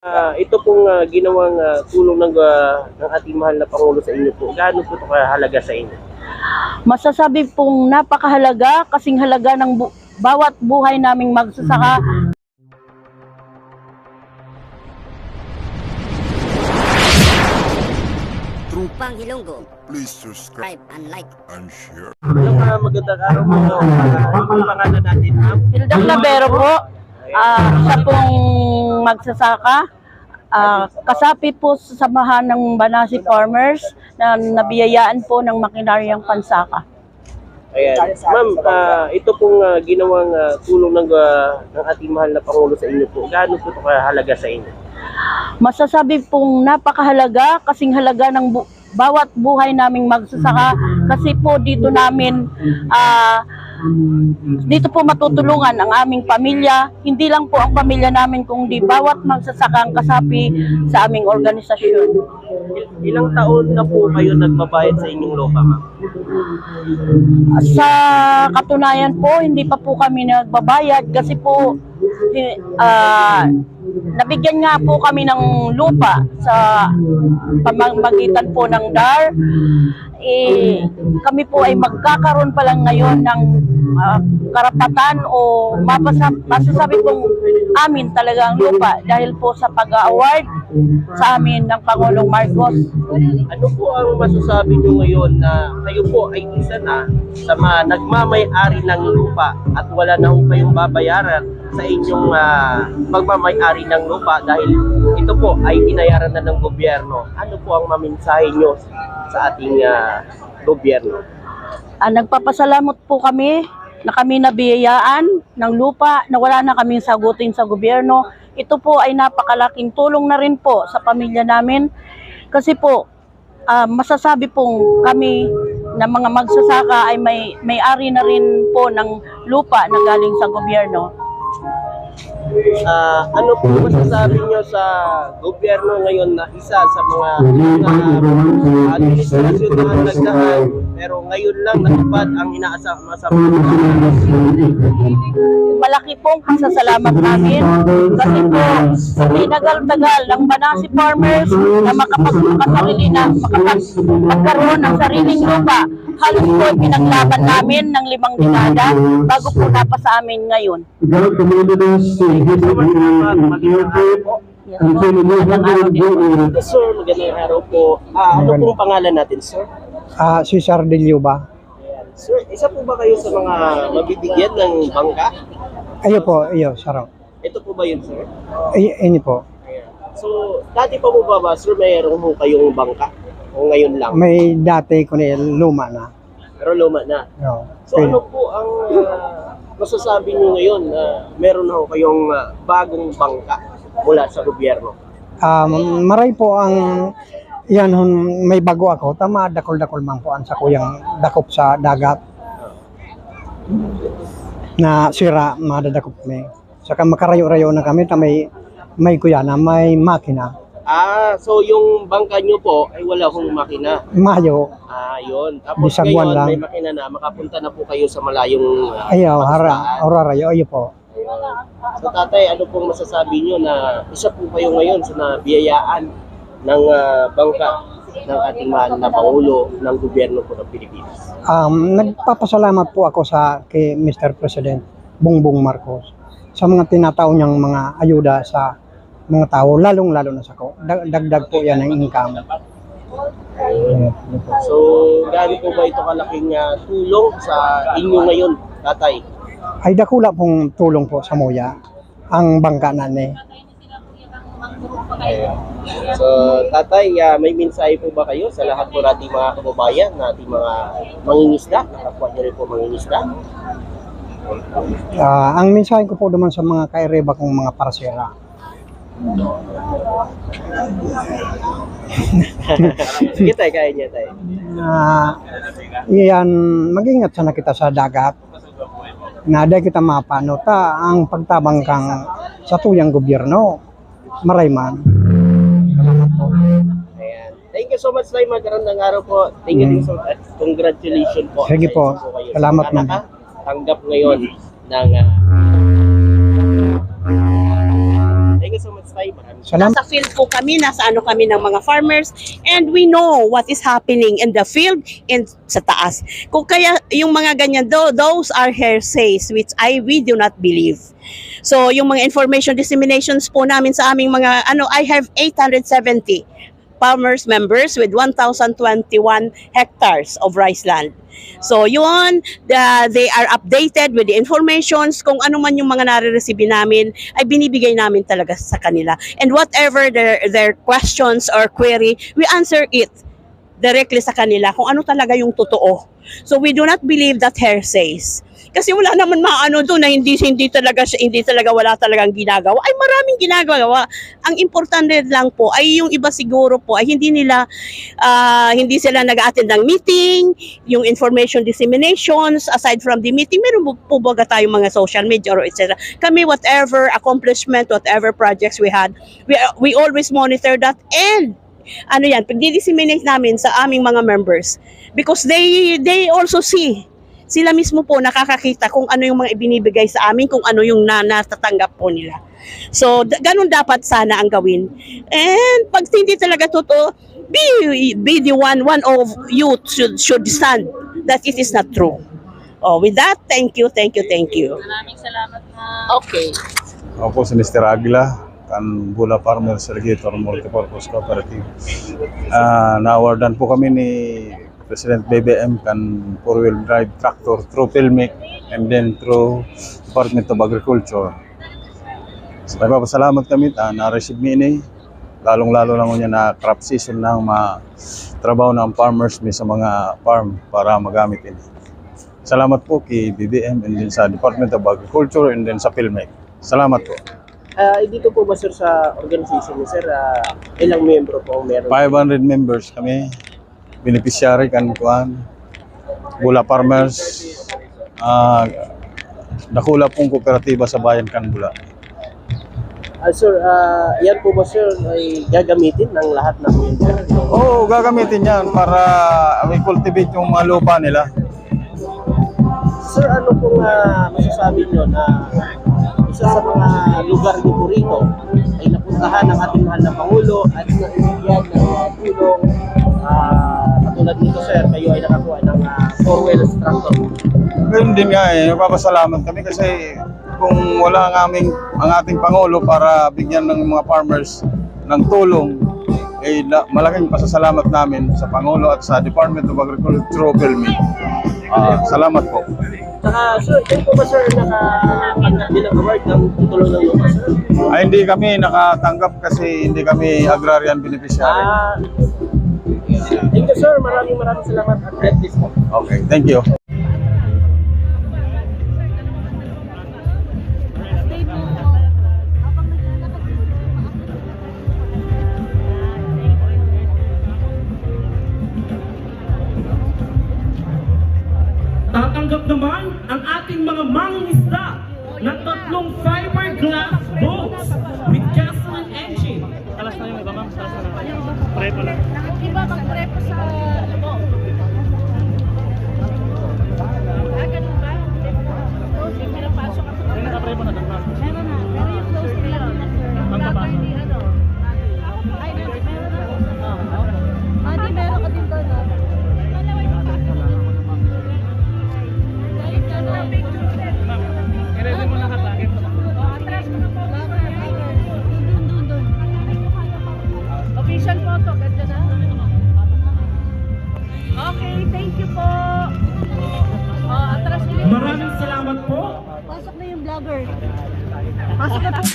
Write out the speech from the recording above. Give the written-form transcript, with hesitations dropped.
Ito pong ginawang tulong ng ating mahal na Pangulo sa inyo po, gaano po ito kahalaga sa inyo? Masasabi pong napakahalaga, kasing halaga ng bawat buhay naming magsasaka. Trupang Ilonggo. Please subscribe And like. and share. Hello, magandang araw po. Ang pangalan natin, ma'am? Hilda Clavero po, siya pong magsasaka. Kasapi po sa samahan ng Banasi Farmers na nabiyayaan po ng makinaryang pansaka. Ayan. Ma'am, ito pong ginawang tulong ng ating mahal na Pangulo sa inyo po, gaano po ito kahalaga sa inyo? Masasabi pong napakahalaga, kasing halaga ng bawat buhay naming magsasaka. Kasi po dito namin, dito po matutulungan ang aming pamilya. Hindi lang po ang pamilya namin, kundi bawat magsasaka ang kasapi sa aming organisasyon. Ilang taon na po kayo nagbabayad sa inyong lupa, ma'am? Sa katunayan po, hindi pa po kami nagbabayad kasi po nabigyan nga po kami ng lupa sa pamamagitan po ng DAR. Kami po ay magkakaroon pa lang ngayon ng karapatan o masasabi pong amin talaga ang lupa dahil po sa pag-award sa amin ng Pangulong Marcos. Ano po ang masasabi nyo ngayon na kayo po ay isa na sa mga nagmamay-ari ng lupa at wala na po kayong babayaran sa inyong pagmamay-ari ng lupa dahil ito po ay binayaran na ng gobyerno? Ano po ang maminsahe nyo sa ating gobyerno? Nagpapasalamat po kami na kami nabiyayaan ng lupa na wala na kaming sagutin sa gobyerno. Ito po ay napakalaking tulong na rin po sa pamilya namin kasi po masasabi pong kami na mga magsasaka ay may-ari na rin po ng lupa na galing sa gobyerno. Ano po masasabi nyo sa gobyerno ngayon na isa sa mga administrasyon na nagdaan pero ngayon lang natupad ang inaasang Malaki pong pasasalamat namin kasi po tinagal-tagal ng Banasi Farmers na makapagpapasarili na makapagkaroon ng sariling lupa. Halos po pinaglaban namin ng 5 dekada bago po napasa amin ngayon. Magandang araw din po. Sir, magandang araw po. Ano pong pangalan natin, sir? Cesar de Liuba. Sir, isa po ba kayo sa mga mabibigyan ng bangka? Ayo po, Saro. Ito po ba yun, sir? Ini po. So, dati pa po ba, sir, mayroon po kayong bangka? O ngayon lang? May dati ko na luma na. Pero luma na. No. So, ano po ang masasabi niyo ngayon na meron na kayong bagong bangka mula sa gobyerno? Maray po ang yan may bago ako. Tama, dakol-dakol man po ang sa kuyang dakop sa dagat. Na sira, madadakop kami. Saka makarayo-rayo na kami, may kuya na, may makina. So yung bangka nyo po ay wala hong makina. Mayo. Yun. Tapos Bisagwan ngayon lang. may makina na, makapunta na po kayo sa malayong Ayaw, pagstaan. orarayo, ayo po. So tatay, ano pong masasabi nyo na isa po kayo ngayon sa nabiyayaan ng bangka ng ating mahal na Pangulo ng gobyerno po ng Pilipinas? Nagpapasalamat po ako kay Mr. President Bongbong Marcos sa mga tinataw niyang mga ayuda sa mga tao, lalong-lalo na sa ko. Dagdag po yan ng income. So, gaano po ba ito kalaking tulong sa inyo ngayon, tatay? Ay dakula pong tulong po sa Moya ang bangka na ni. So, tatay, may mensahe po ba kayo sa lahat po nating mga kababayan, nating mga mangingisda, nakapwa nyo rin po mangingisda? Ang mensahe ko po naman sa mga kaireba kong mga parasera. Sige tayo, kaya niya tayo. Iyan, mag-ingat sana kita sa dagat. Na dahil kita mapano ta ang pagtabang kang sa tuyang gobyerno. Maray man. Salamat po. Ayan. Thank you so much, Tay. Magandang araw po. Thank you so much. Congratulations po. Sige po. Kayo. Salamat, Sana ma'am. tanggap ngayon ng you so much, Tay. Maraming Salamat. Nasa field po kami, nasa ano kami ng mga farmers, and we know what is happening in the field and sa taas. Kung kaya yung mga ganyan, those are hearsays which we do not believe. So yung mga information disseminations po namin sa aming mga I have 870 farmers members with 1,021 hectares of rice land. So yun, they are updated with the informations. Kung ano man yung mga nare-receive namin, ay binibigay namin talaga sa kanila. And whatever their questions or query, we answer it directly sa kanila kung ano talaga yung totoo. So we do not believe that hearsays. Kasi wala naman maano doon na hindi talaga wala talagang ginagawa. Ay maraming ginagawa. Ang importante lang po ay yung iba siguro po ay hindi sila nag-attend ng meeting, yung information disseminations aside from the meeting, meron po baga tayong mga social media or etc. Kami whatever accomplishment, whatever projects we had, we always monitor that and pag-disseminate namin sa aming mga members because they also see. Sila mismo po nakakakita kung ano yung mga ibinibigay sa amin, kung ano yung natatanggap po nila. So, ganun dapat sana ang gawin. And pag hindi talaga totoo, be the one of you should stand that it is not true. Oh, with that, thank you. Maraming salamat na. Okay. Ako po si Mr. Aguila, kan Bula Farmers Irrigator Multipurpose Cooperative. Na-awardan po kami ni President BBM kan 4-wheel drive tractor through PhilMic and then through Department of Agriculture. So, nagpapasalamat kami na-receive ini, lalong-lalo lang niya na crop season na trabaho ng farmers sa mga farm para magamit ini. Salamat po kay BBM and then sa Department of Agriculture and then sa PhilMic. Salamat po. dito po ba sir sa organization niyo sir, ilang membro po ang meron? 500 members kami. Beneficiary kan kuan Bula Farmers, dakula pong kooperatiba sa bayan kan Bula. Sir, yan po ba sir ay gagamitin ng lahat ng member? Oo, gagamitin yan para i-cultivate yung mga lupa nila. Sir, ano pong masasabi nyo na isa sa mga lugar niyo po rito ay napuntahan ng ating mahal na Pangulo at nabibigyan ng tulong katulad nito sir, kayo ay nakakuha ng 4-wheel tractor. Ganun din nga nagpapasalamat kami kasi kung wala ang ating Pangulo para bigyan ng mga farmers ng tulong, malaking pasasalamat namin sa Pangulo at sa Department of Agriculture PhilMic. Salamat po. Saka sir, kayo po ba sir nakatanggap din ng award ng tulong ng lupa sir? Hindi kami nakatanggap kasi hindi kami agrarian beneficiary. Thank you sir, maraming salamat at God bless po. Okay, thank you. Tatanggap naman ang ating mga mangingisda ng 3 fiberglass boats with gasoline engine. Alas na yung iba ma'am, prepo na. Iba mag-prepo sa labo. Ganun ba? Closing, pinapasok ako. May nakaprepo na doon ma'am. Meron na. Pero yung closing lang na sir. Ang Dapat papasok. hindi Ay, meron na. Di meron ka din doon. Dalawa yung papasok. Galit ka na. I-ready mo lahat lagi. Atras mo na po. Doon. Official photo. Ganda na. Okay, thank you po. Atras ulit. Maraming salamat po. Pasok na yung vlogger. Pasok na po.